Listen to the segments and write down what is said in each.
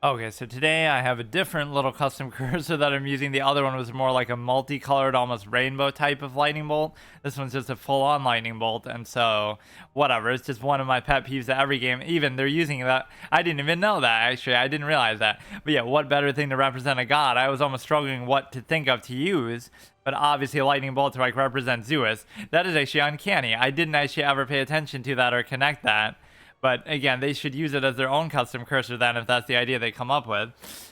Okay, so today I have a different little custom cursor that I'm using. The other one was more like a multicolored, almost rainbow type of lightning bolt. This one's just a full-on lightning bolt, and so whatever. It's just one of my pet peeves at every game. Even they're using that. I didn't even know that, actually. I didn't realize that. But yeah, what better thing to represent a god? I was almost struggling what to think of to use. But obviously a lightning bolt to like represent Zeus. That is actually uncanny. I didn't actually ever pay attention to that or connect that. But again, they should use it as their own custom cursor then if that's the idea they come up with.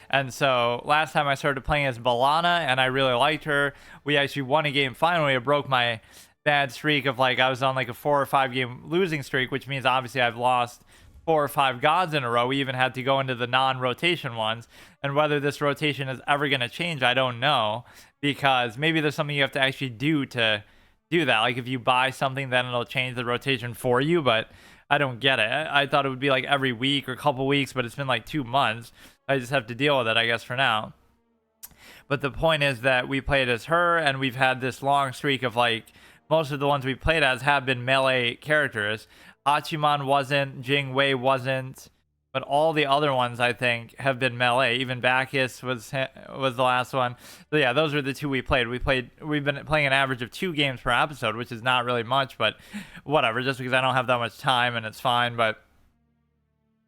And so last time I started playing as Bellona and I really liked her. We actually won a game finally. It broke my bad streak of like I was on like a 4 or 5 game losing streak, which means obviously I've lost 4 or 5 gods in a row. We even had to go into the non-rotation ones. And whether this rotation is ever going to change, I don't know. Because maybe there's something you have to actually do to do that. Like if you buy something, then it'll change the rotation for you. But I don't get it. I thought it would be like every week or a couple weeks, but it's been like 2 months. I just have to deal with it, I guess, for now. But the point is that we played as her, and we've had this long streak of like most of the ones we played as have been melee characters. Hachiman wasn't, Jing Wei wasn't, but all the other ones I think have been melee. Even Bacchus was the last one. So yeah, those were the two we played. We've been playing an average of 2 games per episode, which is not really much, but whatever. Just because I don't have that much time and it's fine. But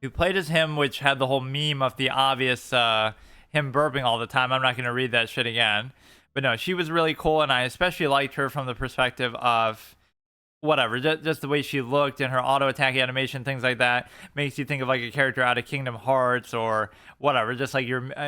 we played as him, which had the whole meme of the obvious him burping all the time. I'm not going to read that shit again. But no, she was really cool, and I especially liked her from the perspective of whatever, just the way she looked and her auto attack animation, things like that, makes you think of like a character out of Kingdom Hearts or whatever. Just like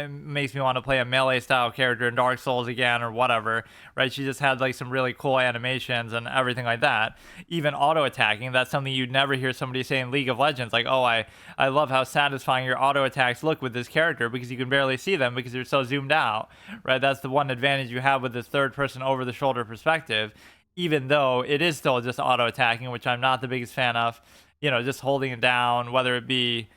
makes me want to play a melee style character in Dark Souls again or whatever, right? She just had like some really cool animations and everything like that. Even auto attacking, that's something you'd never hear somebody say in League of Legends. Like, oh, I love how satisfying your auto attacks look with this character because you can barely see them because they're so zoomed out, right? That's the one advantage you have with this third person over the shoulder perspective, even though it is still just auto attacking, which I'm not the biggest fan of. Just holding it down, whether it be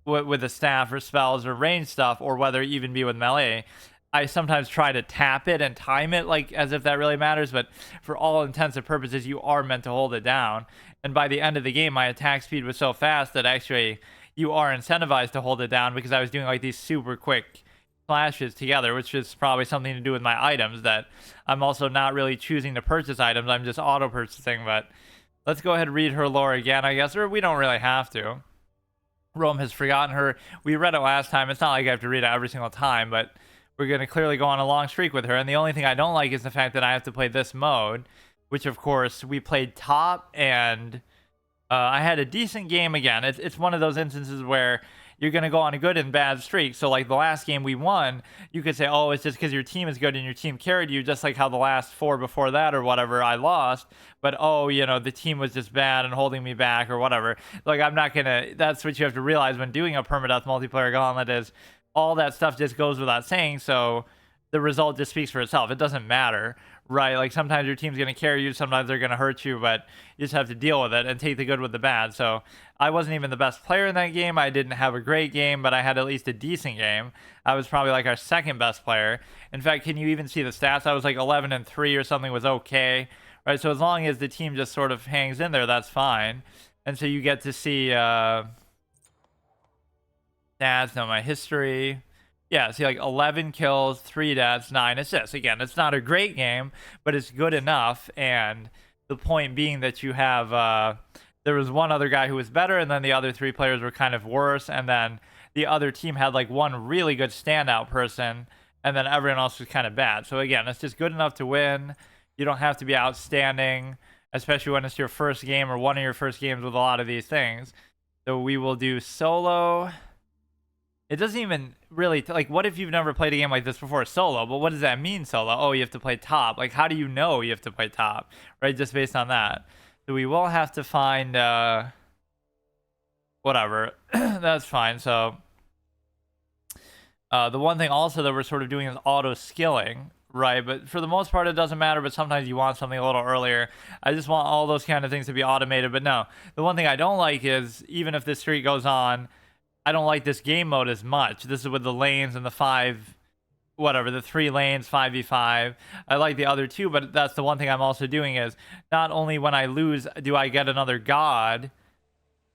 with the staff or spells or range stuff, or whether it even be with melee. I sometimes try to tap it and time it like as if that really matters, but for all intents and purposes, you are meant to hold it down. And by the end of the game, my attack speed was so fast that actually you are incentivized to hold it down because I was doing like these super quick flashes together, which is probably something to do with my items that I'm also not really choosing to purchase items. I'm just auto purchasing. But let's go ahead and read her lore again, I guess, or we don't really have to. Rome has forgotten her. We read it last time. It's not like I have to read it every single time, but we're going to clearly go on a long streak with her. And the only thing I don't like is the fact that I have to play this mode, which of course we played top, and I had a decent game again. It's one of those instances where you're going to go on a good and bad streak. So like the last game we won, you could say, oh, it's just because your team is good and your team carried you, just like how the last 4 before that or whatever I lost. But oh, the team was just bad and holding me back or whatever. Like I'm not going to, that's what you have to realize when doing a permadeath multiplayer gauntlet is all that stuff just goes without saying. So the result just speaks for itself. It doesn't matter, right? Like sometimes your team's going to carry you, sometimes they're going to hurt you, but you just have to deal with it and take the good with the bad. So I wasn't even the best player in that game. I didn't have a great game, but I had at least a decent game. I was probably like our second best player. In fact, can you even see the stats? I was like 11-3 or something, was okay, right? So as long as the team just sort of hangs in there, that's fine. And so you get to see stats, no, my history. Yeah, see, like 11 kills, 3 deaths, 9 assists. Again, it's not a great game, but it's good enough. And the point being that you have, there was one other guy who was better, and then the other 3 players were kind of worse. And then the other team had like one really good standout person, and then everyone else was kind of bad. So again, it's just good enough to win. You don't have to be outstanding, especially when it's your first game or one of your first games with a lot of these things. So we will do solo. It doesn't even really, like, what if you've never played a game like this before, solo? But what does that mean, solo? Oh, you have to play top. Like, how do you know you have to play top, right? Just based on that. So we will have to find, whatever. That's fine. So the one thing also that we're sort of doing is auto-skilling, right? But for the most part, it doesn't matter, but sometimes you want something a little earlier. I just want all those kind of things to be automated. But no, the one thing I don't like is, even if this streak goes on, I don't like this game mode as much. This is with the lanes and the 3 lanes, 5v5. I like the other 2, but that's the one thing I'm also doing is not only when I lose do I get another god,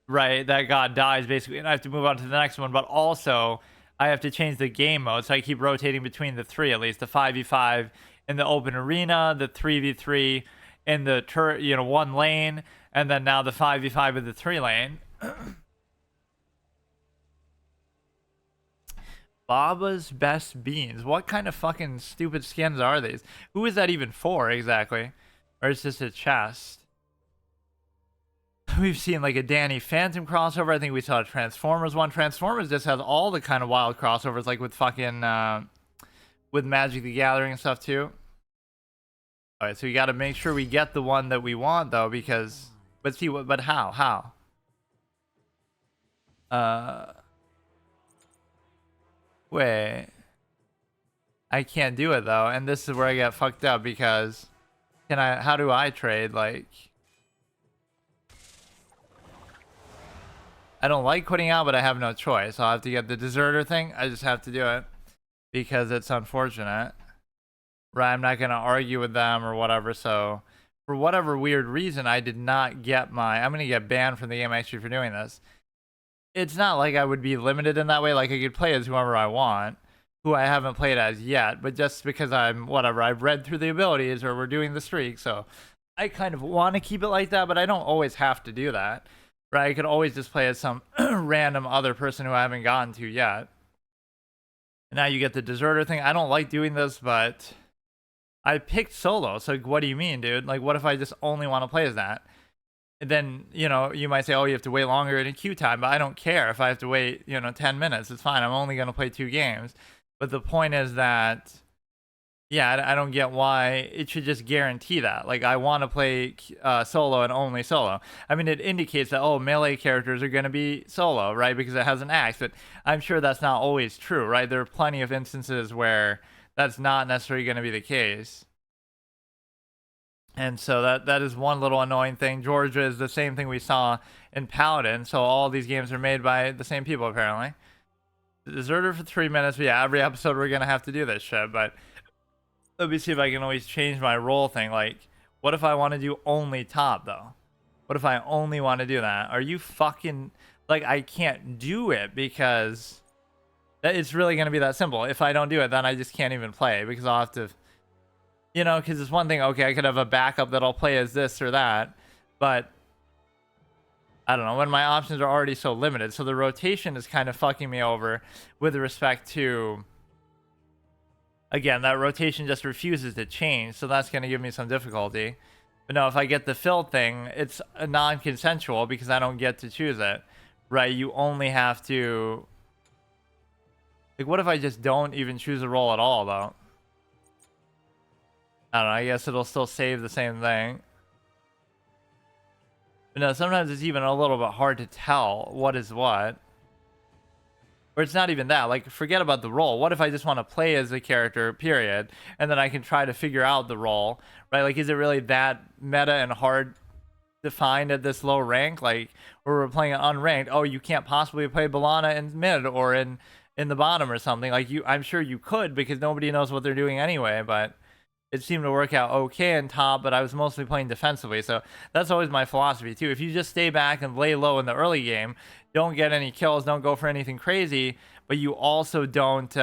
right? That god dies basically, and I have to move on to the next one, but also I have to change the game mode, so I keep rotating between the three at least: the 5v5 in the open arena, the 3v3 in the one lane, and then now the 5v5 in the 3 lane. Baba's Best Beans. What kind of fucking stupid skins are these? Who is that even for exactly? Or is this a chest? We've seen like a Danny Phantom crossover. I think we saw a Transformers one. Transformers just has all the kind of wild crossovers, like with fucking with Magic the Gathering and stuff too. All right, so we got to make sure we get the one that we want though, because but how? Wait, I can't do it though, and this is where I get fucked up because how do I trade? Like, I don't like quitting out, but I have no choice. I'll have to get the deserter thing. I just have to do it because it's unfortunate. Right, I'm not going to argue with them or whatever. So for whatever weird reason, I did not get I'm going to get banned from the game actually for doing this. It's not like I would be limited in that way. Like, I could play as whoever I want, who I haven't played as yet. But just because I've read through the abilities or we're doing the streak. So I kind of want to keep it like that, but I don't always have to do that. Right, I could always just play as some random other person who I haven't gotten to yet. And now you get the deserter thing. I don't like doing this, but I picked solo. So what do you mean, dude? Like, what if I just only want to play as that? And then, you might say, oh, you have to wait longer in a queue time, but I don't care if I have to wait, 10 minutes. It's fine. I'm only going to play 2 games. But the point is that, yeah, I don't get why it should just guarantee that. Like, I want to play solo and only solo. I mean, it indicates that, oh, melee characters are going to be solo, right? Because it has an axe. But I'm sure that's not always true, right? There are plenty of instances where that's not necessarily going to be the case. And so that is one little annoying thing. Georgia is the same thing we saw in Paladin. So all these games are made by the same people, apparently. Deserter for 3 minutes. But yeah, every episode we're going to have to do this shit. But let me see if I can always change my role thing. Like, what if I want to do only top, though? What if I only want to do that? Are you fucking... Like, I can't do it because... It's really going to be that simple. If I don't do it, then I just can't even play because I'll have to... because it's one thing, okay, I could have a backup that I'll play as this or that, but I don't know, when my options are already so limited. So the rotation is kind of fucking me over with respect to, again, that rotation just refuses to change, so that's going to give me some difficulty. But no, if I get the fill thing, it's a non-consensual because I don't get to choose it, right? You only have to... Like, what if I just don't even choose a role at all, though? I don't know, I guess it'll still save the same thing. But no, sometimes it's even a little bit hard to tell what is what. Or it's not even that. Like, forget about the role. What if I just want to play as a character, period, and then I can try to figure out the role, right? Like, is it really that meta and hard to find at this low rank? Like, or we're playing unranked. Oh, you can't possibly play Bellona in mid or in the bottom or something. Like, I'm sure you could because nobody knows what they're doing anyway, but... It seemed to work out okay in top, but I was mostly playing defensively. So that's always my philosophy too. If you just stay back and lay low in the early game, don't get any kills, don't go for anything crazy, but you also don't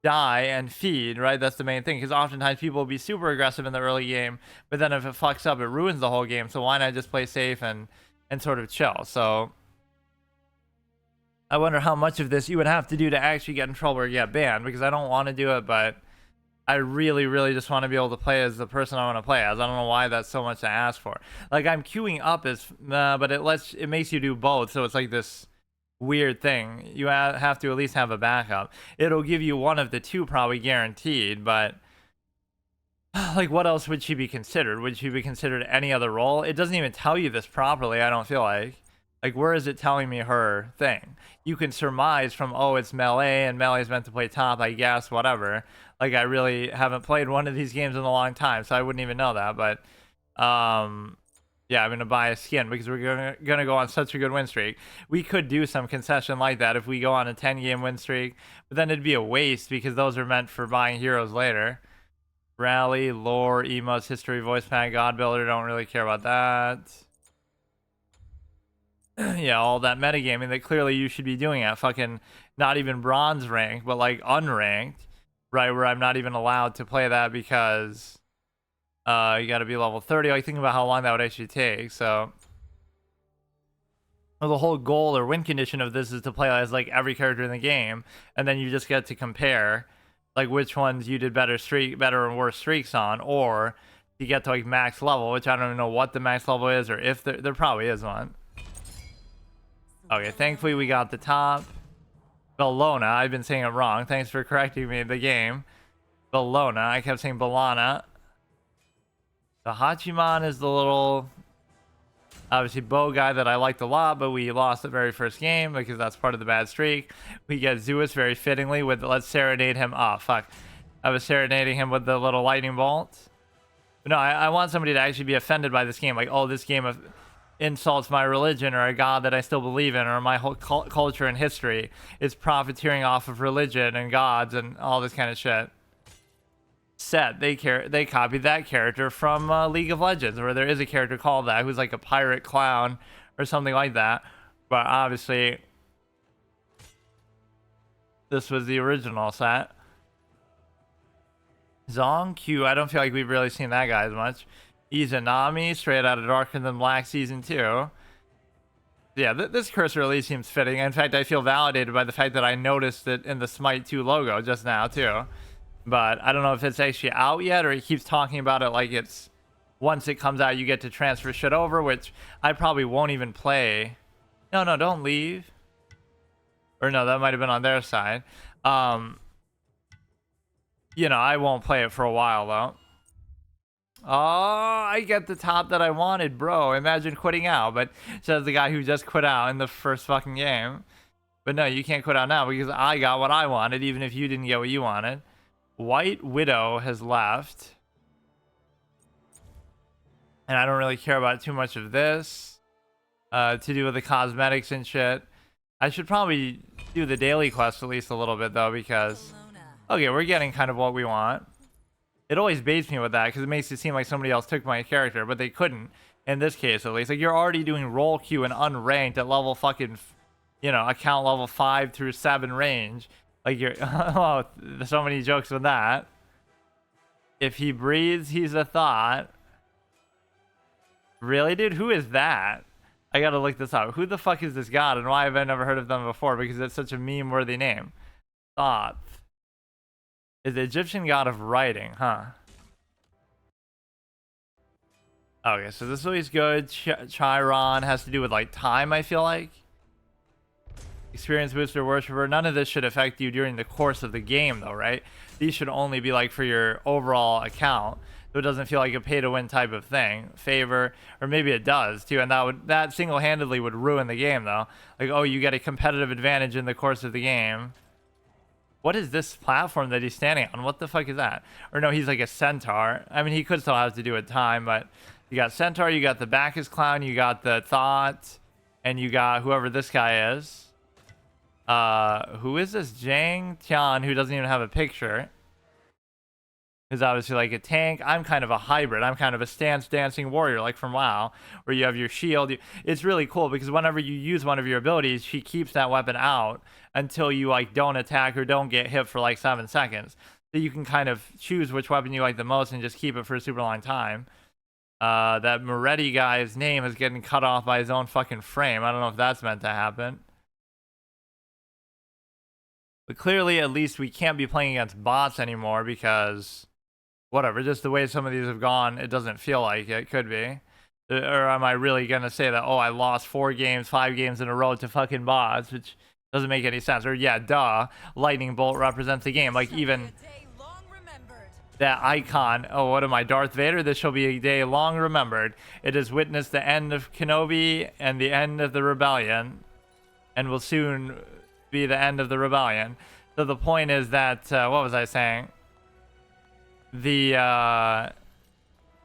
die and feed, right? That's the main thing, because oftentimes people will be super aggressive in the early game, but then if it fucks up, it ruins the whole game. So why not just play safe and sort of chill? So I wonder how much of this you would have to do to actually get in trouble or get banned, because I don't want to do it, but I really, really just want to be able to play as the person I want to play as. I don't know why that's so much to ask for. Like, I'm queuing up as, but it makes you do both, so it's like this weird thing. You have to at least have a backup. It'll give you one of the two probably guaranteed, but like, what else would she be considered? Would she be considered any other role? It doesn't even tell you this properly, I don't feel like. Like, where is it telling me her thing? You can surmise from, oh, it's melee, and melee is meant to play top, I guess, whatever. Like, I really haven't played one of these games in a long time, so I wouldn't even know that. But, yeah, I'm going to buy a skin because we're gonna go on such a good win streak. We could do some concession like that if we go on a 10-game win streak, but then it'd be a waste because those are meant for buying heroes later. Rally, lore, emotes, history, voice pack, god builder, don't really care about that. yeah, all that metagaming that clearly you should be doing at fucking not even bronze rank, but like unranked, right? Where I'm not even allowed to play that because you got to be level 30. Like, think about how long that would actually take. So, well, the whole goal or win condition of this is to play as like every character in the game, and then you just get to compare like which ones you did better and worse streaks on, or you get to like max level, which I don't even know what the max level is, or if there probably is one. Okay, thankfully we got the top. Bellona, I've been saying it wrong. Thanks for correcting me. The game. Bellona, I kept saying Bellona. The Hachiman is the little, obviously, bow guy that I liked a lot, but we lost the very first game because that's part of the bad streak. We get Zeus very fittingly with, let's serenade him. Oh, fuck. I was serenading him with the little lightning bolt. But no, I want somebody to actually be offended by this game. Like, oh, this game insults my religion or a god that I still believe in, or my whole culture and history is profiteering off of religion and gods and all this kind of shit. They copied that character from League of Legends, where there is a character called that who's like a pirate clown or something like that. But obviously, this was the original set. Zong Q, I don't feel like we've really seen that guy as much. Izanami, straight out of Darker Than Black Season 2. Yeah, this cursor at least seems fitting. In fact, I feel validated by the fact that I noticed it in the Smite 2 logo just now, too. But I don't know if it's actually out yet, or he keeps talking about it like it's, once it comes out, you get to transfer shit over, which I probably won't even play. No, don't leave. Or no, that might have been on their side. You know, I won't play it for a while, though. Oh, I get the top that I wanted, bro. Imagine quitting out, but says the guy who just quit out in the first fucking game. But no, you can't quit out now because I got what I wanted, even if you didn't get what you wanted. White Widow has left. And I don't really care about too much of this. To do with the cosmetics and shit. I should probably do the daily quest at least a little bit, though, because... Okay, we're getting kind of what we want. It always baits me with that, because it makes it seem like somebody else took my character, but they couldn't. In this case, at least. Like, you're already doing roll queue and unranked at level fucking... You know, account level 5 through 7 range. Like, you're... Oh, there's so many jokes with that. If he breathes, he's a thought. Really, dude? Who is that? I gotta look this up. Who the fuck is this god, and why have I never heard of them before? Because it's such a meme-worthy name. Thoth is the Egyptian god of writing, huh? Okay, so this is always good. Chiron has to do with, like, time, I feel like. Experience booster, worshiper. None of this should affect you during the course of the game, though, right? These should only be, like, for your overall account. So it doesn't feel like a pay-to-win type of thing. Favor, or maybe it does, too. And that single-handedly would ruin the game, though. Like, oh, you get a competitive advantage in the course of the game. What is this platform that he's standing on? What the fuck is that? Or no, he's like a centaur. I mean, he could still have to do with time, but you got centaur, you got the Bacchus clown, you got the thought, and you got whoever this guy is. Who is this? Jang Tian, who doesn't even have a picture. Is obviously like a tank. I'm kind of a hybrid. I'm kind of a stance dancing warrior, like from WoW, where you have your shield. It's really cool because whenever you use one of your abilities, she keeps that weapon out until you like don't attack or don't get hit for like 7 seconds. So you can kind of choose which weapon you like the most and just keep it for a super long time. That Moretti guy's name is getting cut off by his own fucking frame. I don't know if that's meant to happen. But clearly, at least we can't be playing against bots anymore because... Whatever, just the way some of these have gone, it doesn't feel like it could be. Or am I really going to say that, oh, I lost 4 games, 5 games in a row to fucking bots, which doesn't make any sense. Or, yeah, duh, Lightning Bolt represents the game. Like, even that icon, oh, what am I, Darth Vader? This shall be a day long remembered. It has witnessed the end of Kenobi and the end of the rebellion, and will soon be the end of the rebellion. So the point is that, what was I saying? The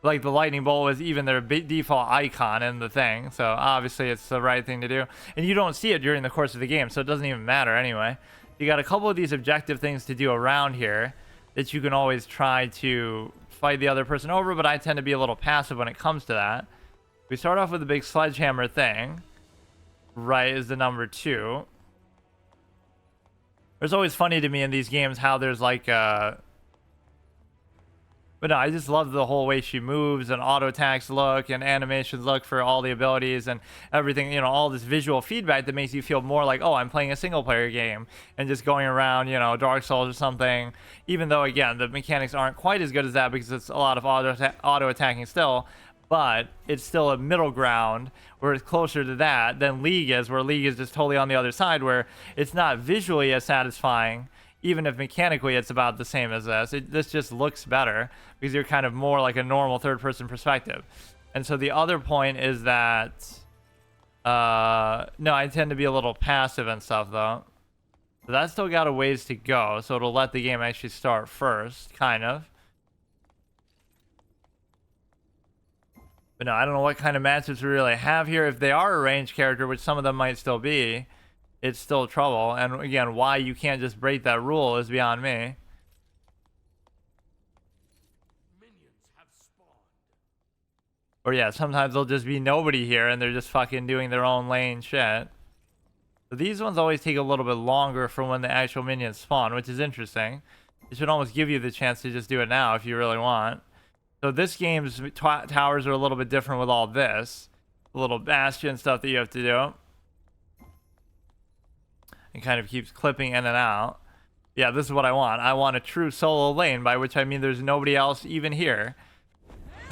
like the lightning bolt was even their default icon in the thing, so obviously it's the right thing to do, and you don't see it during the course of the game, so it doesn't even matter anyway. You got a couple of these objective things to do around here that you can always try to fight the other person over, but I tend to be a little passive when it comes to that. We start off with a big sledgehammer thing. right, is the number 2. It's always funny to me in these games how there's like but no, I just love the whole way she moves and auto attacks look and animations look for all the abilities and everything, all this visual feedback that makes you feel more like, oh, I'm playing a single player game and just going around, Dark Souls or something. Even though, again, the mechanics aren't quite as good as that because it's a lot of auto attacking still, but it's still a middle ground where it's closer to that than League is, where League is just totally on the other side, where it's not visually as satisfying. Even if mechanically it's about the same as this, this just looks better because you're kind of more like a normal third-person perspective. And so the other point is that, no, I tend to be a little passive and stuff though. So that's still got a ways to go, so it'll let the game actually start first, kind of. But no, I don't know what kind of matchups we really have here. If they are a ranged character, which some of them might still be, it's still trouble. And again, why you can't just break that rule is beyond me. Minions have spawned. Or yeah, sometimes there'll just be nobody here and they're just fucking doing their own lane shit. So these ones always take a little bit longer from when the actual minions spawn, which is interesting. It should almost give you the chance to just do it now if you really want. So this game's towers are a little bit different with all this. The little bastion stuff that you have to do. It kind of keeps clipping in and out. Yeah, this is what I want. I want a true solo lane, by which I mean there's nobody else even here.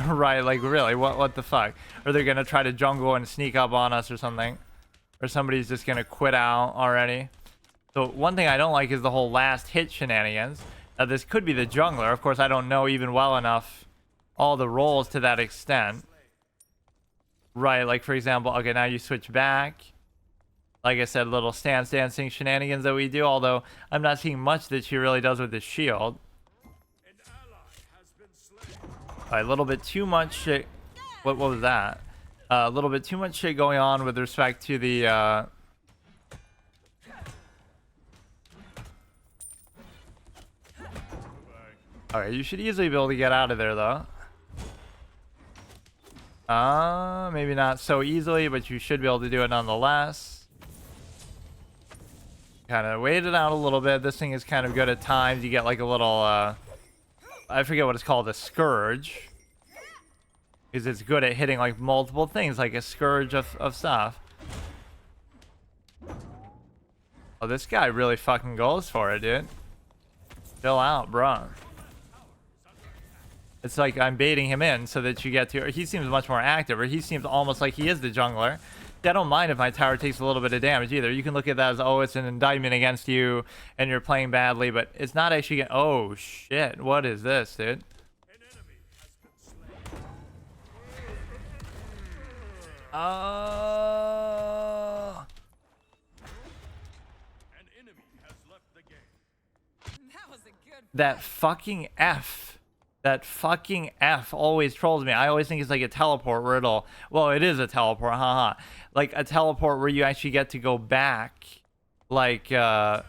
Right, like really, what the fuck? Are they gonna try to jungle and sneak up on us or something? Or somebody's just gonna quit out already? So one thing I don't like is the whole last hit shenanigans. Now this could be the jungler. Of course, I don't know even well enough all the roles to that extent. Right, like for example, okay, now you switch back. Like I said, little stance dancing shenanigans that we do, although I'm not seeing much that she really does with the shield. Alright, a little bit too much shit. What was that? A little bit too much shit going on with respect to the Alright, you should easily be able to get out of there though. Maybe not so easily, but you should be able to do it nonetheless. Kind of wait it out a little bit. This thing is kind of good at times. You get like a little, I forget what it's called, a scourge. Because it's good at hitting like multiple things, like a scourge of stuff. Oh, this guy really fucking goes for it, dude. Chill out, bro. It's like I'm baiting him in so that you get to... He seems much more active, or he seems almost like he is the jungler. I don't mind if my tower takes a little bit of damage either. You can look at that as, oh, it's an indictment against you and you're playing badly, but it's not actually... Oh, shit. What is this, dude? Oh... That fucking F. That fucking F always trolls me. I always think it's like a teleport where it'll... Well, it is a teleport, haha. Like a teleport where you actually get to go back. Like, I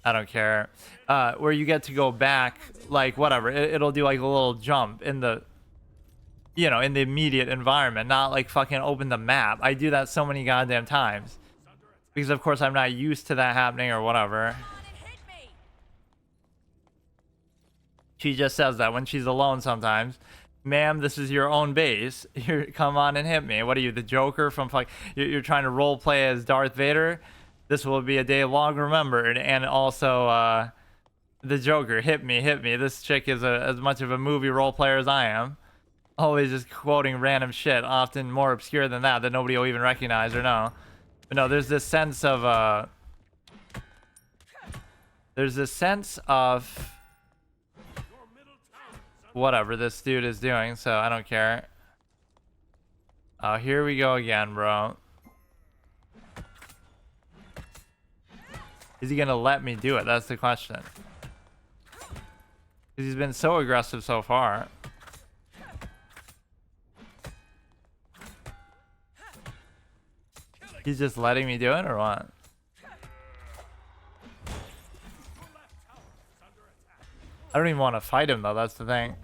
don't care. Where you get to go back, like, whatever. It'll do like a little jump in the... in the immediate environment. Not like fucking open the map. I do that so many goddamn times. Because, of course, I'm not used to that happening or whatever. She just says that when she's alone sometimes. Ma'am, this is your own base. Come on and hit me. What are you, the Joker from fuck? You're trying to role play as Darth Vader? This will be a day long remembered. And also, the Joker, hit me, hit me. This chick is as much of a movie role player as I am. Always just quoting random shit, often more obscure than that nobody will even recognize or know. But no, there's this sense of, whatever this dude is doing, so I don't care. Oh, here we go again, bro. Is he gonna let me do it? That's the question. Because he's been so aggressive so far. He's just letting me do it, or what? I don't even want to fight him, though. That's the thing.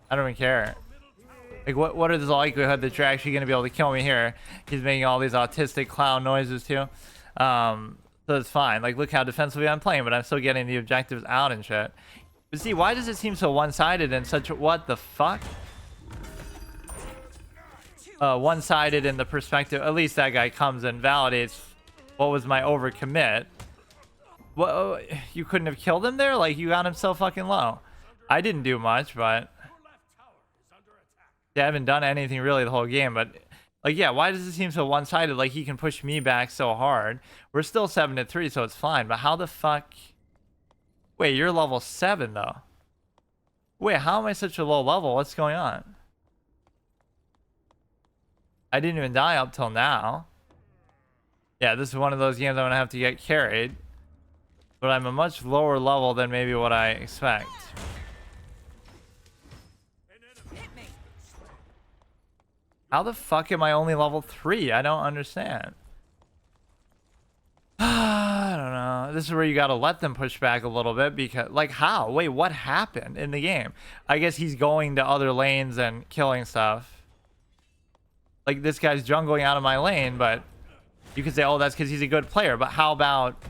I don't even care. Like, what is the likelihood that you're actually going to be able to kill me here? He's making all these autistic clown noises too. So it's fine. Like, look how defensively I'm playing, but I'm still getting the objectives out and shit. But see, why does it seem so one-sided and such... What the fuck? One-sided in the perspective... At least that guy comes and validates what was my overcommit. Well, you couldn't have killed him there? Like, you got him so fucking low. I didn't do much, but... Yeah, I haven't done anything really the whole game, but... Like, yeah, why does it seem so one-sided? Like, he can push me back so hard. We're still 7-3, so it's fine. But how the fuck... Wait, you're level 7, though. Wait, how am I such a low level? What's going on? I didn't even die up till now. Yeah, this is one of those games I'm going to have to get carried. But I'm a much lower level than maybe what I expect. How the fuck am I only level 3? I don't understand. I don't know. This is where you gotta let them push back a little bit because... Like, how? Wait, what happened in the game? I guess he's going to other lanes and killing stuff. Like, this guy's jungling out of my lane, but... You could say, oh, that's because he's a good player. But how about...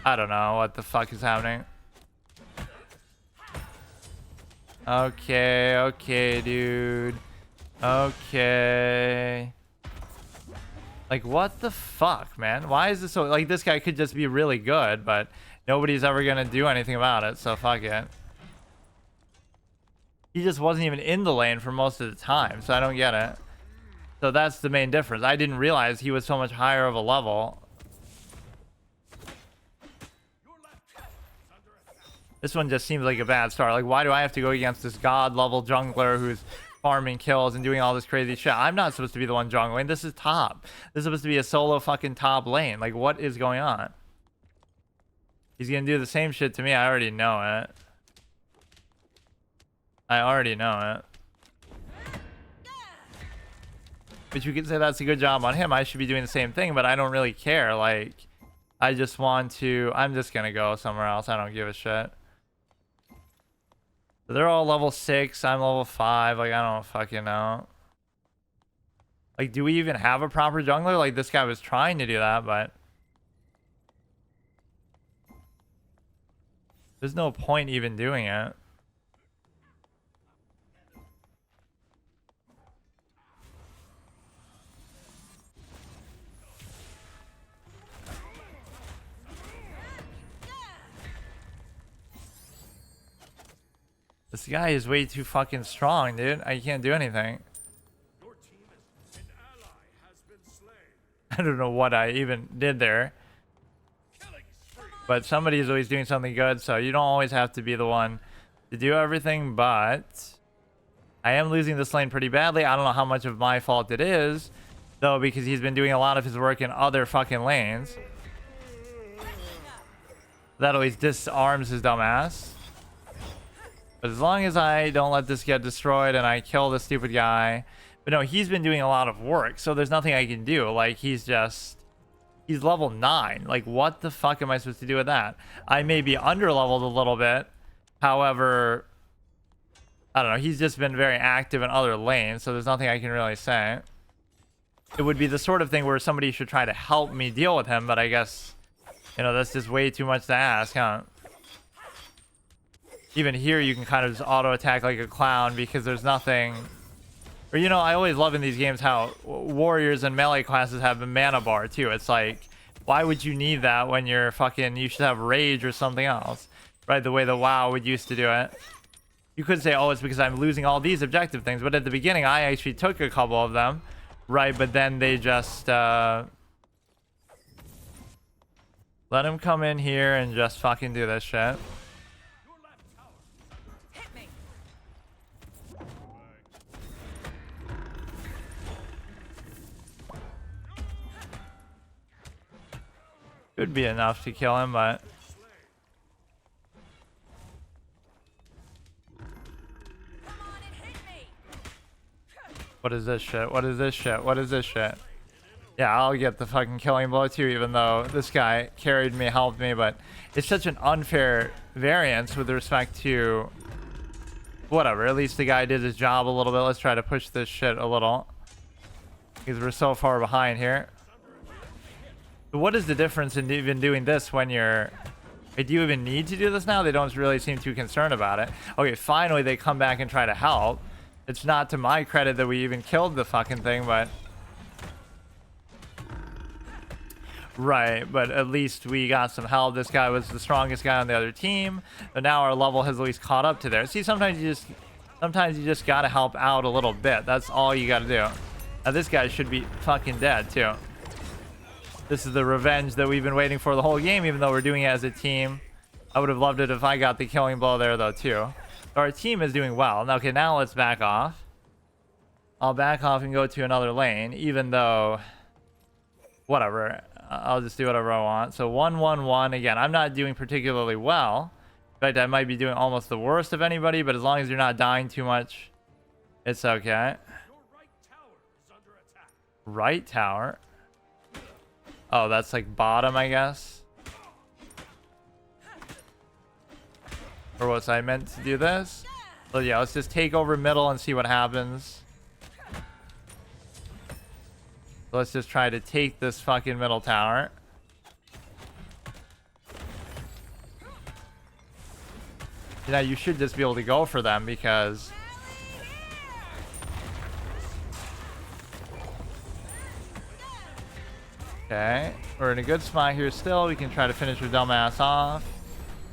I don't know what the fuck is happening. Okay, dude. Okay. Like, what the fuck, man? Why is this so... Like, this guy could just be really good, but nobody's ever gonna do anything about it, so fuck it. He just wasn't even in the lane for most of the time, so I don't get it. So that's the main difference. I didn't realize he was so much higher of a level. This one just seems like a bad start. Like, why do I have to go against this god-level jungler who's farming kills and doing all this crazy shit? I'm not supposed to be the one jungling. This is top. This is supposed to be a solo fucking top lane. Like, what is going on? He's gonna do the same shit to me. I already know it. I already know it. But you could say that's a good job on him. I should be doing the same thing, but I don't really care. Like, I just want to... I'm just gonna go somewhere else. I don't give a shit. So they're all level 6. I'm level 5. Like, I don't fucking know. Like, do we even have a proper jungler? Like, this guy was trying to do that, but... There's no point even doing it. This guy is way too fucking strong, dude. I can't do anything. I don't know what I even did there. But somebody's always doing something good, so you don't always have to be the one to do everything, but... I am losing this lane pretty badly. I don't know how much of my fault it is, though, because he's been doing a lot of his work in other fucking lanes. That always disarms his dumb ass. But as long as I don't let this get destroyed and I kill the stupid guy... But no, he's been doing a lot of work, so there's nothing I can do. Like, he's level 9. Like, what the fuck am I supposed to do with that? I may be under-leveled a little bit. However, I don't know. He's just been very active in other lanes, so there's nothing I can really say. It would be the sort of thing where somebody should try to help me deal with him, but I guess, you know, that's just way too much to ask, huh? Even here, you can kind of just auto-attack like a clown because there's nothing... Or, you know, I always love in these games how warriors and melee classes have a mana bar, too. It's like, why would you need that when you're fucking... You should have rage or something else, right? The way the WoW would used to do it. You could say, oh, it's because I'm losing all these objective things. But at the beginning, I actually took a couple of them, right? But then they just... let him come in here and just fucking do this shit. Could be enough to kill him, but... What is this shit? What is this shit? What is this shit? Yeah, I'll get the fucking killing blow too, even though this guy carried me, helped me, but it's such an unfair variance with respect to Whatever, at least the guy did his job a little bit. Let's try to push this shit a little, because we're so far behind here. What is the difference in even doing this when you're... Wait, do you even need to do this now? They don't really seem too concerned about it. Okay, finally they come back and try to help. It's not to my credit that we even killed the fucking thing, but... Right, but at least we got some help. This guy was the strongest guy on the other team, but now our level has at least caught up to there. See, sometimes you just gotta help out a little bit. That's all you gotta do. Now this guy should be fucking dead too. This is the revenge that we've been waiting for the whole game, even though we're doing it as a team. I would have loved it if I got the killing blow there though too. So our team is doing well. Now, okay, now let's back off. I'll back off and go to another lane, even though... Whatever. I'll just do whatever I want. So 1-1-1. Again, I'm not doing particularly well. In fact, I might be doing almost the worst of anybody, but as long as you're not dying too much, it's okay. Right tower? Oh, that's like bottom, I guess. Or was I meant to do this? So yeah, let's just take over middle and see what happens. Let's just try to take this fucking middle tower. Yeah, you should just be able to go for them because... Okay, we're in a good spot here still. We can try to finish your dumbass off.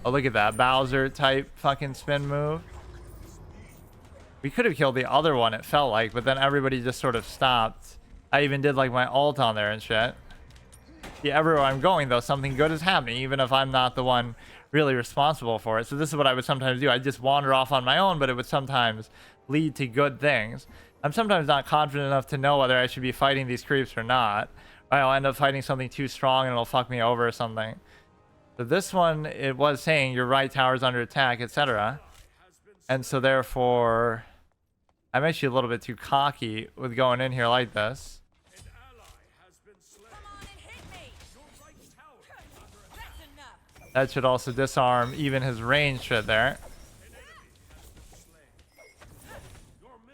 Oh, look at that Bowser type fucking spin move. We could have killed the other one, it felt like, but then everybody just sort of stopped. I even did like my ult on there and shit. Yeah, everywhere I'm going though, something good is happening, even if I'm not the one really responsible for it. So this is what I would sometimes do. I'd just wander off on my own, but it would sometimes lead to good things. I'm sometimes not confident enough to know whether I should be fighting these creeps or not. I'll end up fighting something too strong and it'll fuck me over or something. So this one, it was saying your right tower is under attack, etc. And so therefore, I'm actually a little bit too cocky with going in here like this. That should also disarm even his range shit there.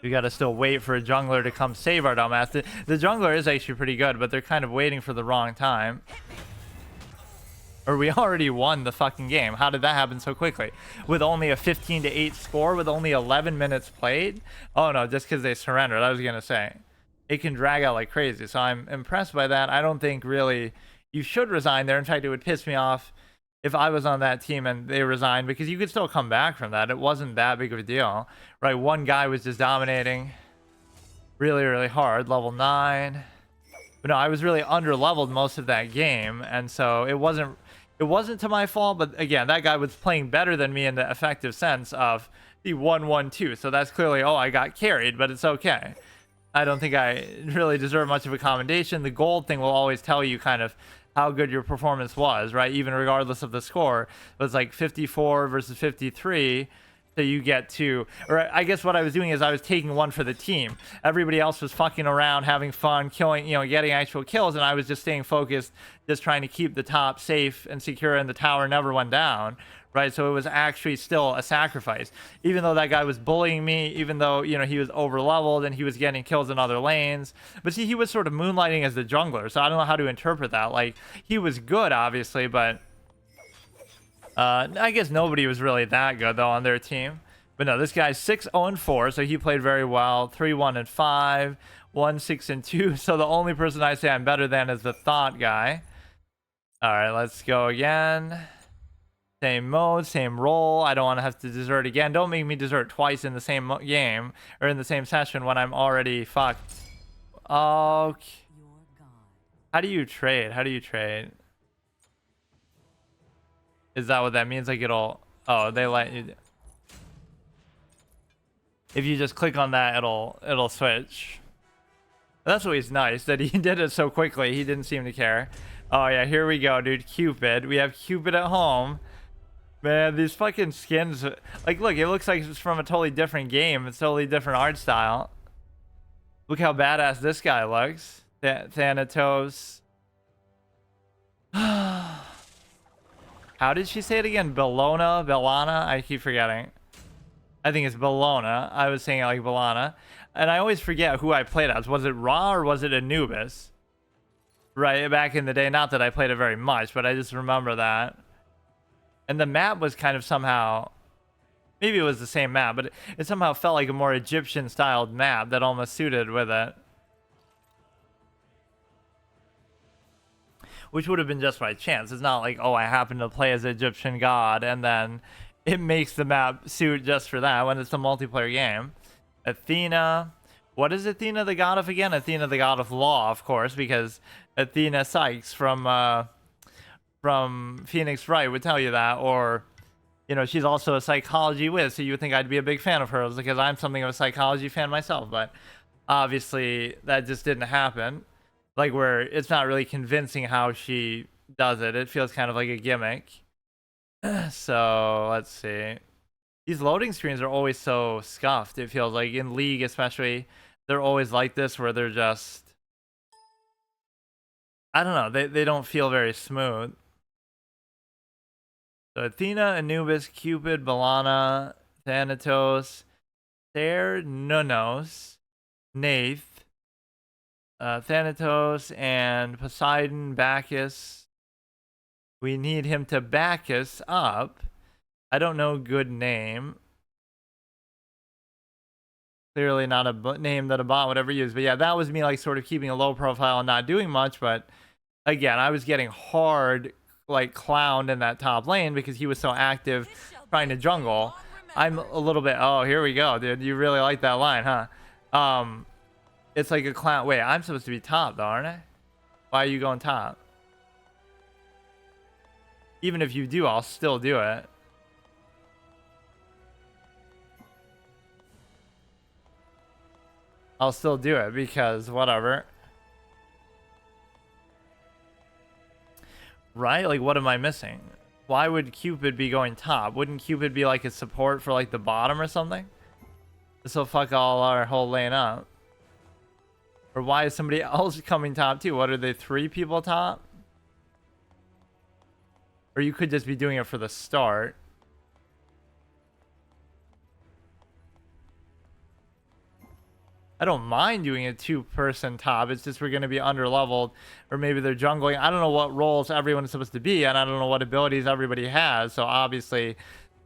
We gotta still wait for a jungler to come save our dumbass. The jungler is actually pretty good, but they're kind of waiting for the wrong time. Or we already won the fucking game. How did that happen so quickly? With only a 15-8 score, with only 11 minutes played? Oh no, just because they surrendered, I was gonna say. It can drag out like crazy, so I'm impressed by that. I don't think really you should resign there. In fact, it would piss me off if I was on that team and they resigned, because you could still come back from that. It wasn't that big of a deal, right? One guy was just dominating really, really hard, level 9. But no, I was really under leveled most of that game, and so it wasn't to my fault. But again, that guy was playing better than me in the effective sense of the 1-1-2. So that's clearly, oh, I got carried, but it's okay. I don't think I really deserve much of a commendation. The gold thing will always tell you kind of how good your performance was, right? Even regardless of the score. It was like 54 versus 53. So you get to, or I guess what I was doing is I was taking one for the team. Everybody else was fucking around, having fun, killing, getting actual kills, and I was just staying focused, just trying to keep the top safe and secure, and the tower never went down, right? So it was actually still a sacrifice. Even though that guy was bullying me, even though, he was over leveled and he was getting kills in other lanes. But see, he was sort of moonlighting as the jungler, so I don't know how to interpret that. Like, he was good, obviously, but I guess nobody was really that good though on their team. But no, this guy's 6-0-4, so he played very well. 3-1-5, 1-6-2. So the only person I say I'm better than is the thought guy. All right, let's go again. Same mode, same role. I don't want to have to desert again. Don't make me desert twice in the same game or in the same session when I'm already fucked. Okay. How do you trade? How do you trade? Is that what that means? Like it'll... Oh, they let you... If you just click on that, it'll switch. That's always nice that he did it so quickly. He didn't seem to care. Oh yeah, here we go, dude. Cupid. We have Cupid at home. Man, these fucking skins... Like, look, it looks like it's from a totally different game. It's totally different art style. Look how badass this guy looks. Thanatos. How did she say it again? Bellona? I keep forgetting. I think it's Bellona. I was saying it like Bellona. And I always forget who I played as. Was it Ra or was it Anubis? Right, back in the day. Not that I played it very much, but I just remember that. And the map was kind of somehow... Maybe it was the same map, but it somehow felt like a more Egyptian-styled map that almost suited with it. Which would have been just by chance. It's not like, oh, I happen to play as an Egyptian god, and then it makes the map suit just for that when it's a multiplayer game. Athena. What is Athena the god of again? Athena the god of law, of course, because Athena Sykes from Phoenix Wright would tell you that. Or, you know, she's also a psychology whiz, so you would think I'd be a big fan of hers because I'm something of a psychology fan myself. But obviously, that just didn't happen. Like, where it's not really convincing how she does it. It feels kind of like a gimmick. So, let's see. These loading screens are always so scuffed. It feels like in League, especially, they're always like this, where they're just... I don't know. They don't feel very smooth. So, Athena, Anubis, Cupid, Bellona, Thanatos, Nunos, Nath, Thanatos, and Poseidon, Bacchus. We need him to back us up. I don't know good name. Clearly not a name that a bot would ever use. But yeah, that was me like sort of keeping a low profile and not doing much. But again, I was getting hard like clowned in that top lane because he was so active trying to jungle. I'm a little bit... Oh, here we go, dude. You really like that line, huh? It's like a clown. Wait, I'm supposed to be top though, aren't I? Why are you going top? Even if you do, I'll still do it. I'll still do it because whatever. Right? Like, what am I missing? Why would Cupid be going top? Wouldn't Cupid be like a support for like the bottom or something? This will fuck all our whole lane up. Or why is somebody else coming top too? What are they, 3 people top? Or you could just be doing it for the start. I don't mind doing a 2-person top. It's just we're going to be under-leveled. Or maybe they're jungling. I don't know what roles everyone is supposed to be. And I don't know what abilities everybody has. So obviously,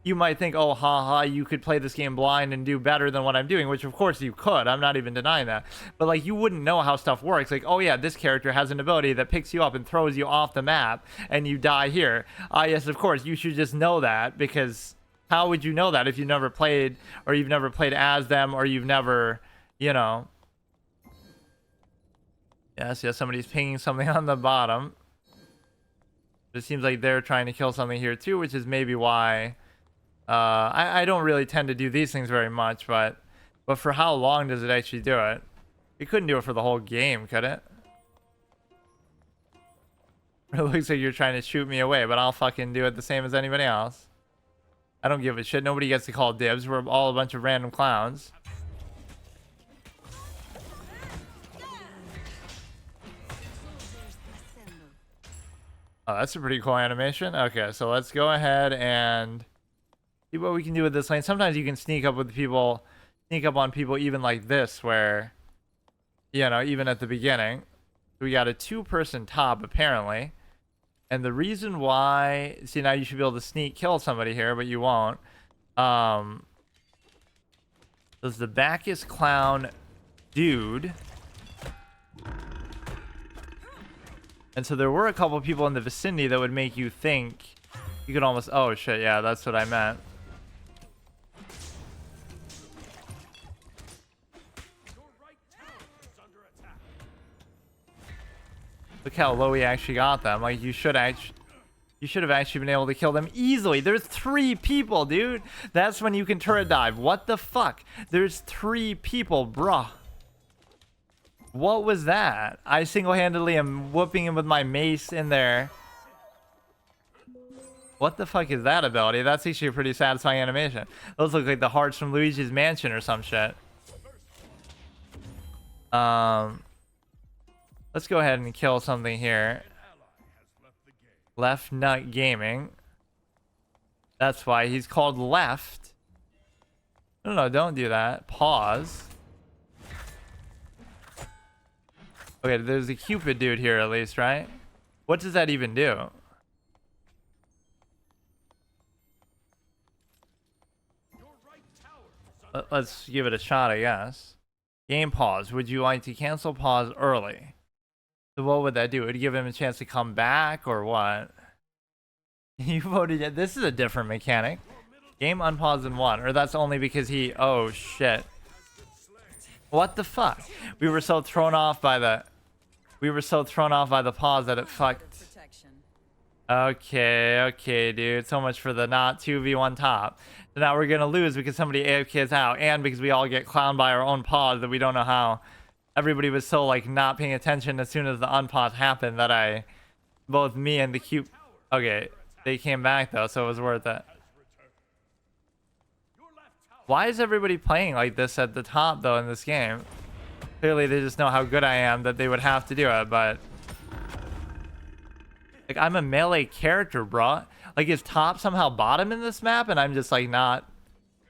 you might think, oh, haha, you could play this game blind and do better than what I'm doing. Which, of course, you could. I'm not even denying that. But, like, you wouldn't know how stuff works. Like, oh, yeah, this character has an ability that picks you up and throws you off the map. And you die here. Yes, of course, you should just know that. Because how would you know that if you've never played... Or you've never played as them. Or you've never... You know. Yes, somebody's pinging something on the bottom. It seems like they're trying to kill something here too, which is maybe why I don't really tend to do these things very much, but for how long does it actually do it? It couldn't do it for the whole game, could it? It looks like you're trying to shoot me away, but I'll fucking do it the same as anybody else. I don't give a shit. Nobody gets to call dibs. We're all a bunch of random clowns. Oh, that's a pretty cool animation. Okay, so let's go ahead and see what we can do with this lane. Sometimes you can sneak up with people, sneak up on people even like this, where, you know, even at the beginning. We got a 2-person top, apparently. And the reason why... See, now you should be able to sneak kill somebody here, but you won't. Does the Bacchus clown dude... And so there were a couple people in the vicinity that would make you think you could almost... Oh, shit, yeah, that's what I meant. Look how low he actually got them. Like, you should have actually been able to kill them easily. There's 3 people, dude. That's when you can turret dive. What the fuck? There's 3 people, bruh. What was that? I single-handedly am whooping him with my mace in there. What the fuck is that ability? That's actually a pretty satisfying animation. Those look like the hearts from Luigi's Mansion or some shit. Let's go ahead and kill something here. Left Nut Gaming. That's why he's called Left. No, don't do that. Pause. Okay, there's a Cupid dude here at least, right? What does that even do? Let's give it a shot, I guess. Game pause. Would you like to cancel pause early? So what would that do? It would give him a chance to come back or what? You voted yet? This is a different mechanic. Game unpause in 1. Or that's only because he... Oh, shit. What the fuck? We were so thrown off by the... We were so thrown off by the pause that it fucked. Okay, dude. So much for the not 2v1 top. So now we're gonna lose because somebody AFKs out, and because we all get clowned by our own pause that we don't know how. Everybody was so like not paying attention as soon as the unpause happened that both me and the cute. Okay, they came back though, so it was worth it. Why is everybody playing like this at the top though in this game? Clearly they just know how good I am that they would have to do it, but like I'm a melee character, bro. Like is top somehow bottom in this map and I'm just like not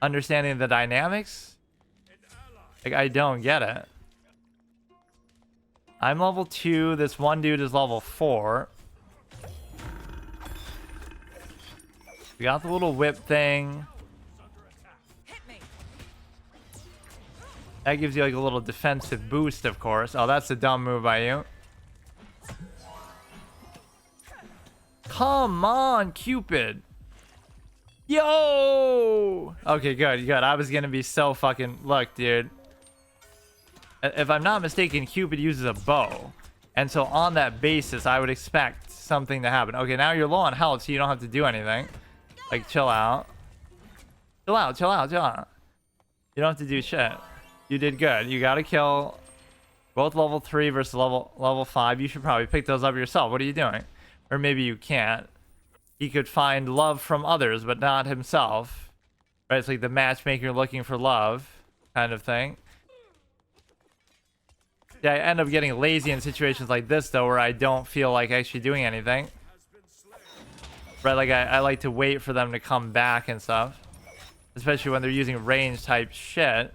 understanding the dynamics? Like I don't get it. I'm level 2, this one dude is level 4. We got the little whip thing. That gives you like a little defensive boost, of course. Oh, that's a dumb move by you. Come on, Cupid. Yo! Okay, good. I was gonna be so fucking... Look, dude. If I'm not mistaken, Cupid uses a bow. And so on that basis, I would expect something to happen. Okay, now you're low on health, so you don't have to do anything. Like, chill out. Chill out. You don't have to do shit. You did good. You got a kill. Both level 3 versus level 5. You should probably pick those up yourself. What are you doing? Or maybe you can't. He could find love from others, but not himself. Right? It's like the matchmaker looking for love kind of thing. Yeah, I end up getting lazy in situations like this, though, where I don't feel like actually doing anything. Right? Like, I like to wait for them to come back and stuff. Especially when they're using range type shit.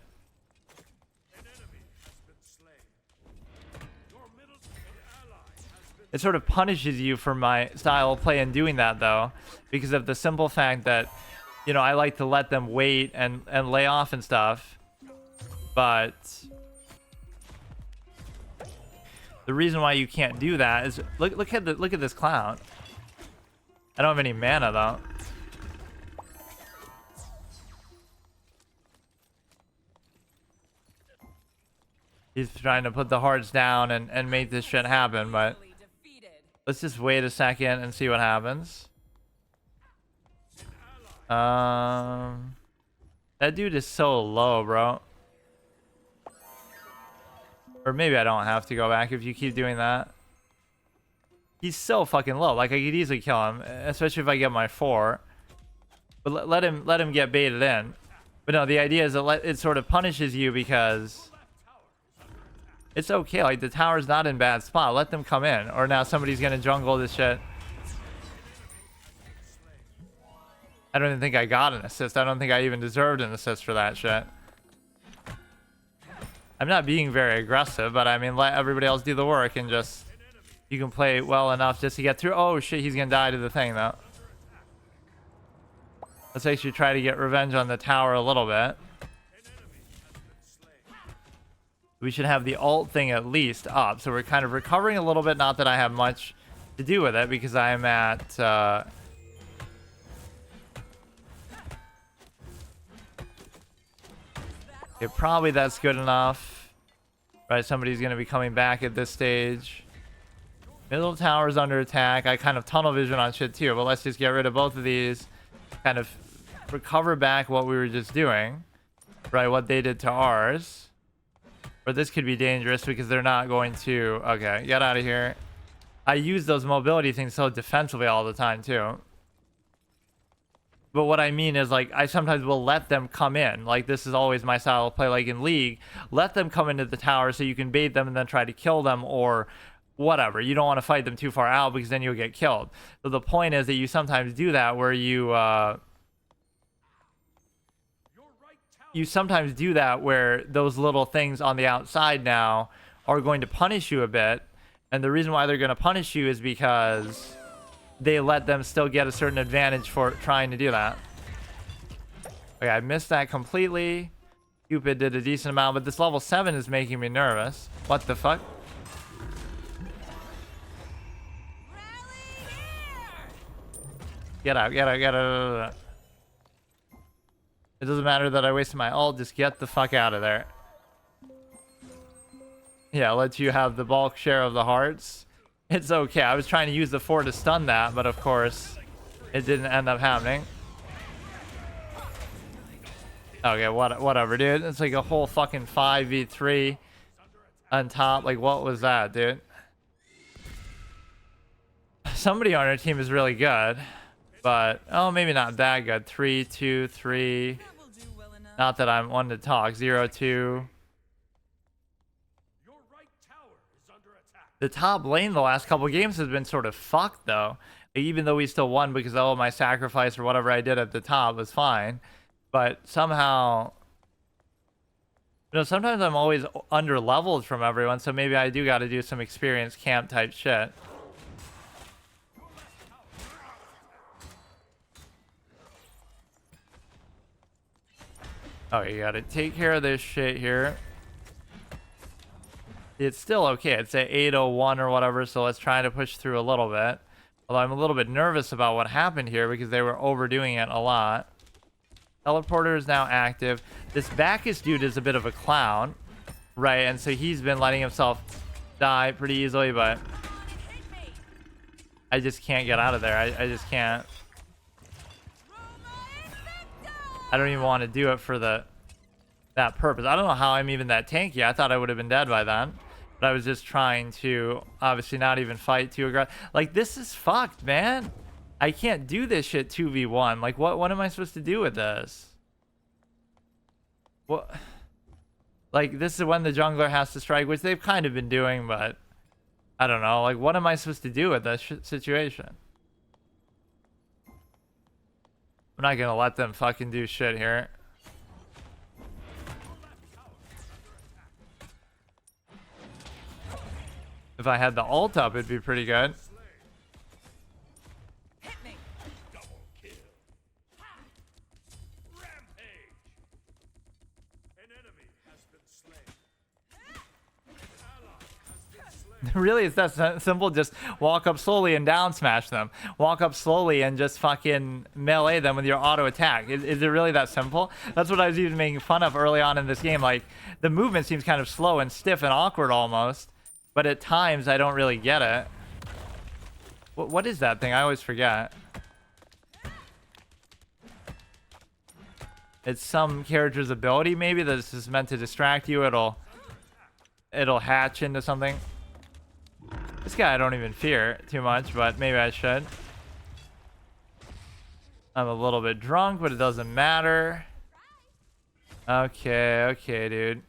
It sort of punishes you for my style of play in doing that, though, because of the simple fact that, you know, I like to let them wait and lay off and stuff. But the reason why you can't do that is look at this clown. I don't have any mana though. He's trying to put the hearts down and make this shit happen, but let's just wait a second and see what happens. That dude is so low, bro. Or maybe I don't have to go back if you keep doing that. He's so fucking low. Like, I could easily kill him, especially if I get my 4. But let him get baited in. But no, the idea is that it sort of punishes you because it's okay. Like, the tower's not in bad spot. Let them come in. Or now somebody's gonna jungle this shit. I don't even think I got an assist. I don't think I even deserved an assist for that shit. I'm not being very aggressive, but I mean, let everybody else do the work and just... You can play well enough just to get through. Oh shit, he's gonna die to the thing though. Let's actually try to get revenge on the tower a little bit. We should have the ult thing at least up. So we're kind of recovering a little bit. Not that I have much to do with it because I'm at... Okay, probably that's good enough. Right, somebody's going to be coming back at this stage. Middle tower's under attack. I kind of tunnel vision on shit too, but let's just get rid of both of these. Kind of recover back what we were just doing. Right, what they did to ours. But this could be dangerous because they're not going to... Okay, get out of here. I use those mobility things so defensively all the time too. But what I mean is, like, I sometimes will let them come in. Like, this is always my style of play, like in League. Let them come into the tower so you can bait them and then try to kill them or whatever. You don't want to fight them too far out because then you'll get killed. So the point is that you sometimes do that where you you sometimes do that where those little things on the outside now are going to punish you a bit. And the reason why they're going to punish you is because they let them still get a certain advantage for trying to do that. Okay, I missed that completely. Cupid did a decent amount, but this level 7 is making me nervous. What the fuck? Get out, get out, get out. It doesn't matter that I wasted my ult, just get the fuck out of there. Yeah, let you have the bulk share of the hearts. It's okay. I was trying to use the 4 to stun that, but of course, it didn't end up happening. Okay, whatever, dude. It's like a whole fucking 5v3 on top. Like, what was that, dude? Somebody on our team is really good, but oh, maybe not that good. 3, 2, 3. Not that I'm one to talk. 0, 2. The top lane the last couple games has been sort of fucked, though. Even though we still won because all my sacrifice or whatever I did at the top was fine. But somehow, you know, sometimes I'm always under leveled from everyone, so maybe I do got to do some experience camp type shit. Oh, you gotta take care of this shit here. It's still okay. It's at 8:01 or whatever, so let's try to push through a little bit. Although I'm a little bit nervous about what happened here because they were overdoing it a lot. Teleporter is now active. This Bacchus dude is a bit of a clown, right? And so he's been letting himself die pretty easily, but I just can't get out of there. I just can't. I don't even want to do it for that purpose. I don't know how I'm even that tanky. I thought I would have been dead by then, but I was just trying to obviously not even fight too aggressive. Like, this is fucked, man. I can't do this shit 2v1. Like, what am I supposed to do with this? What? Like, this is when the jungler has to strike, which they've kind of been doing, but I don't know. Like, what am I supposed to do with this situation? I'm not gonna let them fucking do shit here. If I had the ult up, it'd be pretty good. Really, it's that simple. Just walk up slowly and down smash them. Walk up slowly and just fucking melee them with your auto attack. Is it really that simple? That's what I was even making fun of early on in this game. Like, the movement seems kind of slow and stiff and awkward almost, but at times I don't really get it. What is that thing? I always forget. It's some character's ability maybe that's just meant to distract you. It'll hatch into something. This guy I don't even fear too much, but maybe I should. I'm a little bit drunk, but it doesn't matter. Okay, dude.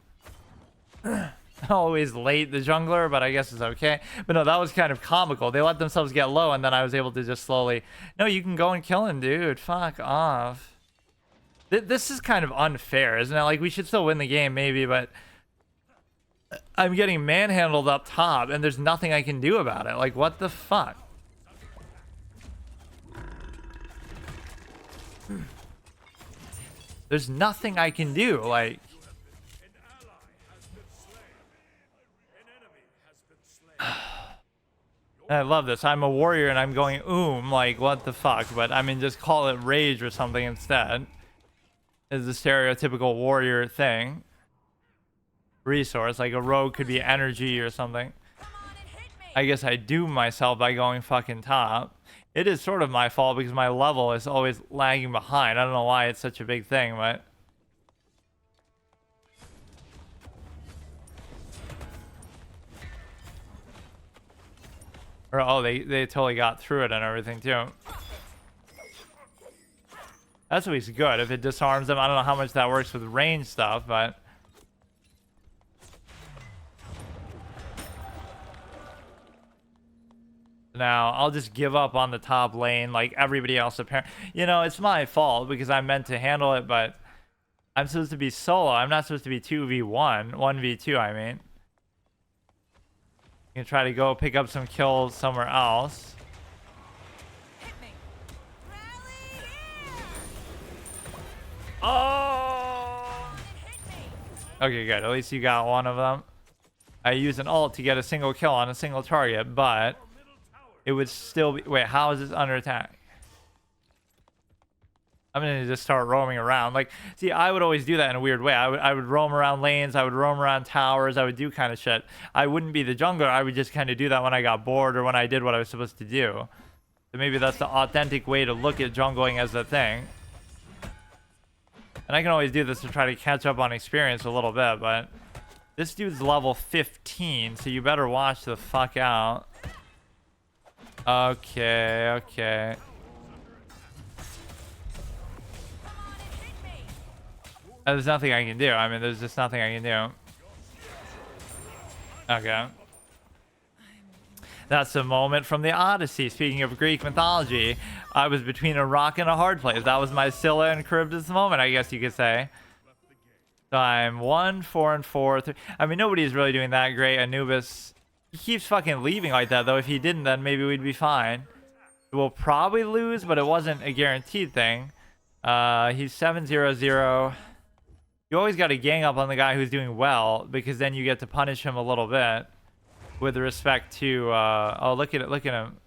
Always late, the jungler, but I guess it's okay. But no, that was kind of comical. They let themselves get low, and then I was able to just slowly... No, you can go and kill him, dude. Fuck off. This is kind of unfair, isn't it? Like, we should still win the game, maybe, but... I'm getting manhandled up top, and there's nothing I can do about it. Like, what the fuck? There's nothing I can do. Like, I love this. I'm a warrior, and I'm going, like, what the fuck? But, I mean, just call it rage or something instead. Is the stereotypical warrior thing. Resource, like a rogue could be energy or something. I guess I doom myself by going fucking top. It is sort of my fault because my level is always lagging behind. I don't know why it's such a big thing, but or oh, they totally got through it and everything too. That's at least good if it disarms them. I don't know how much that works with range stuff, but now I'll just give up on the top lane like everybody else apparently. You know, it's my fault because I meant to handle it, but I'm supposed to be solo. I'm not supposed to be 2v1. 1v2, I mean. You can try to go pick up some kills somewhere else. Oh! Okay, good. At least you got one of them. I used an ult to get a single kill on a single target, but it would still be... Wait, how is this under attack? I'm gonna just start roaming around. Like, see, I would always do that in a weird way. I would roam around lanes. I would roam around towers. I would do kind of shit. I wouldn't be the jungler. I would just kind of do that when I got bored or when I did what I was supposed to do. So maybe that's the authentic way to look at jungling as a thing. And I can always do this to try to catch up on experience a little bit, but this dude's level 15, so you better watch the fuck out. Okay, okay. There's nothing I can do. I mean, there's just nothing I can do. Okay. That's a moment from the Odyssey. Speaking of Greek mythology, I was between a rock and a hard place. That was my Scylla and Charybdis moment, I guess you could say. So I'm 1, 4, and 4. I mean, nobody's really doing that great. Anubis, he keeps fucking leaving like that, though. If he didn't, then maybe we'd be fine. We'll probably lose, but it wasn't a guaranteed thing. He's 7-0-0. You always got to gang up on the guy who's doing well, because then you get to punish him a little bit with respect to oh, look at it, look at him.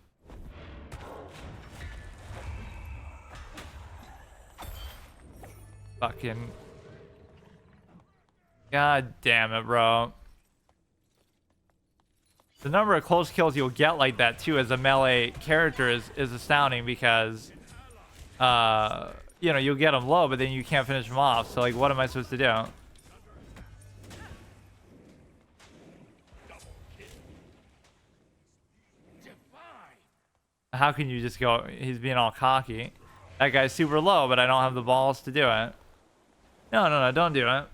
Fucking god damn it, bro. The number of close kills you'll get like that too as a melee character is astounding, because you know, you'll get them low, but then you can't finish them off. So, like, what am I supposed to do? How can you just go? He's being all cocky. That guy's super low, but I don't have the balls to do it. No, don't do it.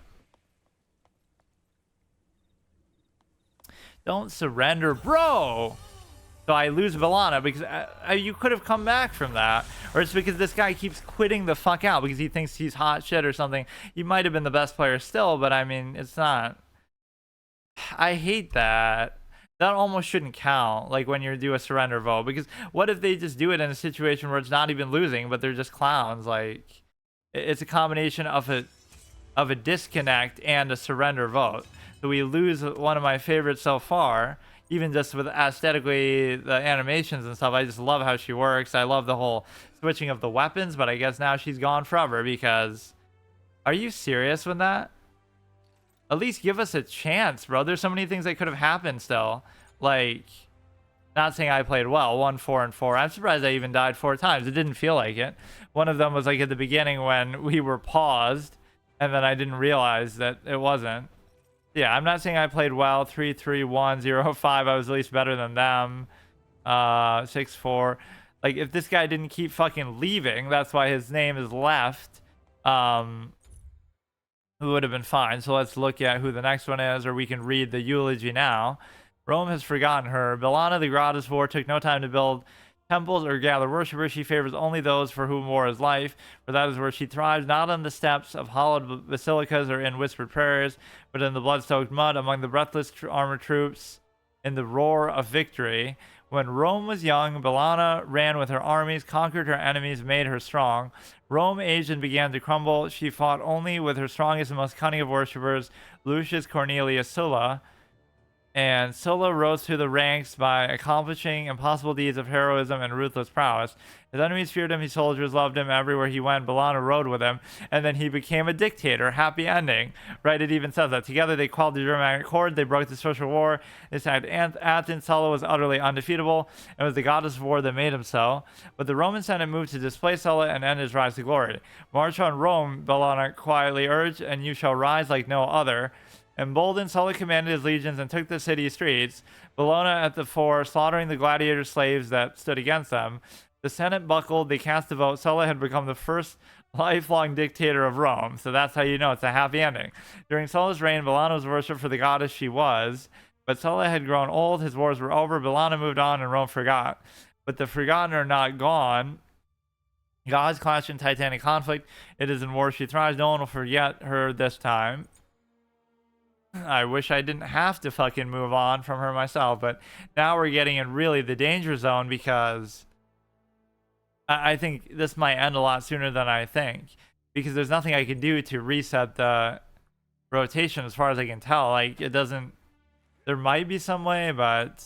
Don't surrender, bro! So I lose Bellona because you could have come back from that. Or it's because this guy keeps quitting the fuck out because he thinks he's hot shit or something. He might have been the best player still, but I mean, it's not. I hate that. That almost shouldn't count, like when you do a surrender vote. Because what if they just do it in a situation where it's not even losing, but they're just clowns? Like, it's a combination of a disconnect and a surrender vote. So we lose one of my favorites so far. Even just with aesthetically, the animations and stuff, I just love how she works. I love the whole switching of the weapons, but I guess now she's gone forever because... Are you serious with that? At least give us a chance, bro. There's so many things that could have happened still. Like, not saying I played well. 1, 4, and 4. I'm surprised I even died 4 times. It didn't feel like it. One of them was like at the beginning when we were paused, and then I didn't realize that it wasn't. Yeah, I'm not saying I played well. 3, 3, 1, 0, 5. I was at least better than them. 6, 4. Like, if this guy didn't keep fucking leaving, that's why his name is left. Who would have been fine. So let's look at who the next one is, or we can read the eulogy now. Rome has forgotten her. Bellona, the goddess of war, took no time to build temples or gather worshippers. She favors only those for whom war is life, for that is where she thrives, not on the steps of hollowed basilicas or in whispered prayers, but in the blood-soaked mud among the breathless armored troops, in the roar of victory. When Rome was young, Bellona ran with her armies, conquered her enemies, made her strong. Rome aged and began to crumble. She fought only with her strongest and most cunning of worshippers, Lucius Cornelius Sulla. And Sulla rose through the ranks by accomplishing impossible deeds of heroism and ruthless prowess. His enemies feared him, his soldiers loved him. Everywhere he went, Bellona rode with him. And then he became a dictator. Happy ending. Right, it even says that. Together they quelled the Germanic horde. They broke the social war. They said Athens. Sulla was utterly undefeatable. It was the goddess of war that made him so. But the Roman Senate moved to displace Sulla and end his rise to glory. March on Rome, Bellona quietly urged, and you shall rise like no other. Emboldened, Sulla commanded his legions and took the city streets. Bellona at the fore, slaughtering the gladiator slaves that stood against them. The Senate buckled, they cast a vote. Sulla had become the first lifelong dictator of Rome. So that's how you know it's a happy ending. During Sulla's reign, Bellona was worshipped for the goddess she was. But Sulla had grown old, his wars were over, Bellona moved on, and Rome forgot. But the forgotten are not gone. Gods clash in titanic conflict. It is in war she thrives. No one will forget her this time. I wish I didn't have to fucking move on from her myself, but now we're getting in really the danger zone because I think this might end a lot sooner than I think, because there's nothing I can do to reset the rotation as far as I can tell. Like, it doesn't, there might be some way, but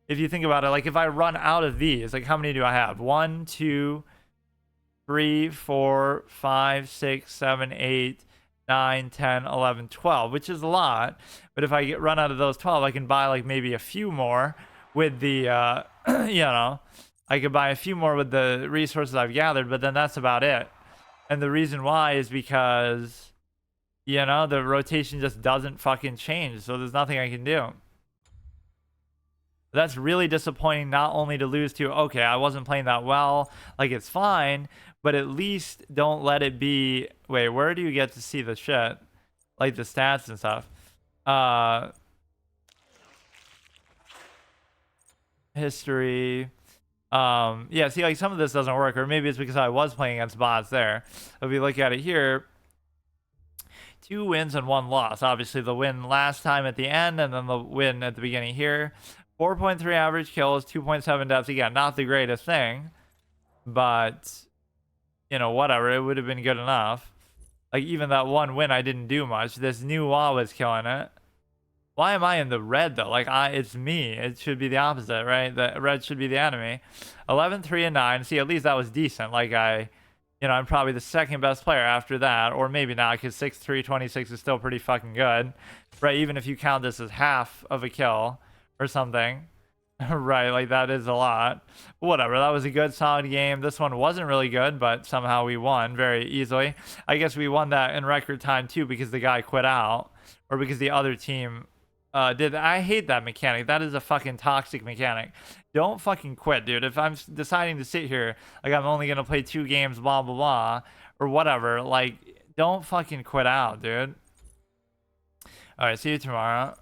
if you think about it, like if I run out of these, like how many do I have? 1, 2, 3, 4, 5, 6, 7, 8, 9, 10, 11, 12, which is a lot. But if I run out of those 12, I can buy like maybe a few more with the, you know, I could buy a few more with the resources I've gathered, but then that's about it. And the reason why is because, you know, the rotation just doesn't fucking change. So there's nothing I can do. That's really disappointing, not only to lose to, okay, I wasn't playing that well, like it's fine, but at least don't let it be, wait, where do you get to see the shit? Like the stats and stuff. History. Yeah, see, like some of this doesn't work, or maybe it's because I was playing against bots there. If we look at it here, 2 wins and 1 loss. Obviously the win last time at the end, and then the win at the beginning here. 4.3 average kills, 2.7 deaths. Again, not the greatest thing, but, you know, whatever. It would have been good enough. Like, even that 1 win, I didn't do much. This new wall was killing it. Why am I in the red, though? Like, it's me. It should be the opposite, right? The red should be the enemy. 11, 3, and 9. See, at least that was decent. Like, you know, I'm probably the second best player after that. Or maybe not, because 6, 3, 26 is still pretty fucking good. Right, even if you count this as half of a kill or something. Right, like that is a lot. Whatever, that was a good solid game. This one wasn't really good, but somehow we won very easily. I guess we won that in record time too, because the guy quit out, or because the other team did. I hate that mechanic. That is a fucking toxic mechanic. Don't fucking quit, dude. If I'm deciding to sit here, like I'm only gonna play 2 games, blah blah blah, or whatever, like don't fucking quit out, dude. All right, see you tomorrow.